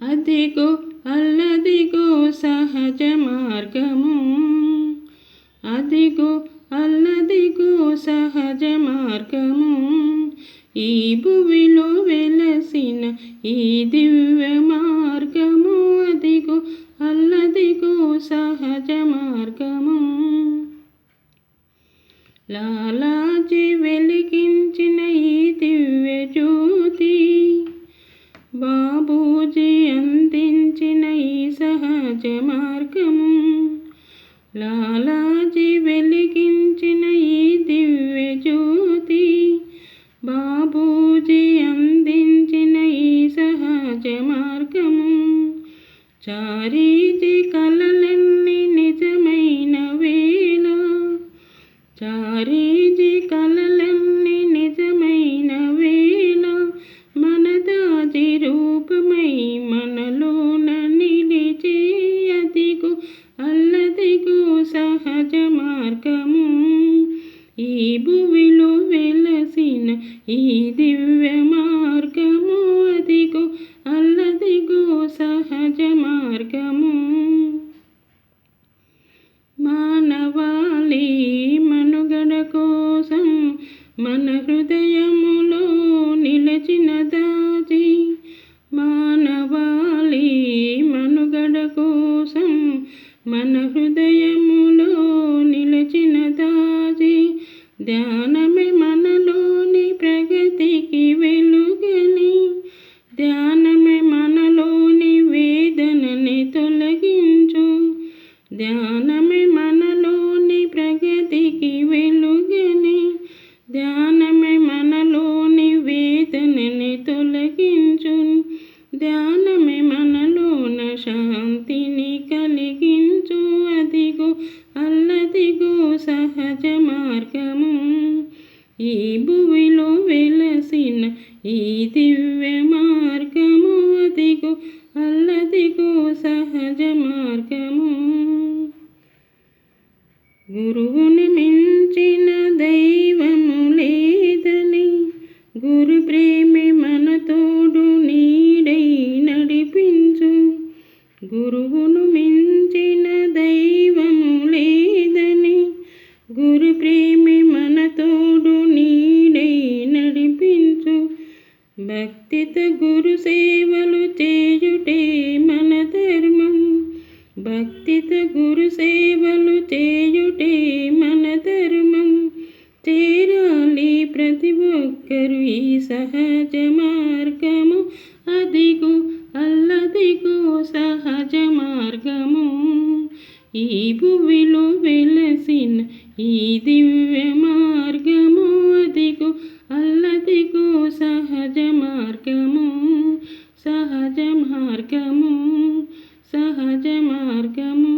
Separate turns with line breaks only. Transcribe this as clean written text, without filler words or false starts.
అదిగో అల్లదిగో సహజ మార్గము, అదిగో అల్లదిగో సహజ మార్గము, ఈ భువిలో వెలసిన ఈ దివ్య మార్గము, అదిగో అల్లదిగో సహజ మార్గము. లాలాజీ వెలిగించిన ఈ దివ్య జ్యోతి, బాబూజీ అందించిన ఈ సహజ మార్గము. లాలాజీ వెలిగించిన ఈ దివ్య జ్యోతి, బాబూజీ అందించిన ఈ సహజ మార్గము. చారీజీ కలలన్నీ నిజమైన వేళ, చారీజీ కలలన్నీ నిజమైన వేళ, మనదాజీ రూపమై మనలోన నిలిచే, అదిగో అల్లదిగో సహజ మార్గము, ఈ భువిలో వెలసిన ఈ దివ్య మార్గము, అదిగో అల్లదిగో సహజ మార్గము. మానవాళి మనుగడ కోసం మన హృదయములో నిలచిన దాచి, మానవాళి మనుగడ కోసం మన హృదయములో నిలచిన దాచి, ధ్యానమే మనలోని ప్రగతికి వెలుగని, ధ్యానమే మనలోని వేదనని తొలగించు, ధ్యానమే మనలోని ప్రగతికి వెలుగని, ధ్యానమే మనలోని వేదనని తొలగించు, ధ్యానమే మనలోన శాంతిని కలిగించు, అదిగో అల్లదిగో సహజ మార్గము, ఈ భువిలో వెలసిన ఈ దివ్య మార్గము, అదిగో అల్లదిగో సహజ మార్గము. గురువుని మించిన దైవము లేదని, గురు ప్రేమే మన తోడు నీడై నడిపించు, గురువును మించిన దైవము లేదని, గురు ప్రేమే మన తోడు నీడై నడిపించు, భక్తితో గురు సేవలు చేయుటే మన ధర్మం, భక్తితో గురు సేవలు చేయుటే మన ధర్మం, చేరాలి ప్రతి ఒక్కరు ఈ సహజ మార్గము, అదిగో అల్లదిగో సహజ మార్గము, ఈ భువిలో వెలసిన ఈ దివ్య మార్గము, అదిగో అల్లదిగో సహజ మార్గము, సహజ మార్గము, సహజ మార్గము.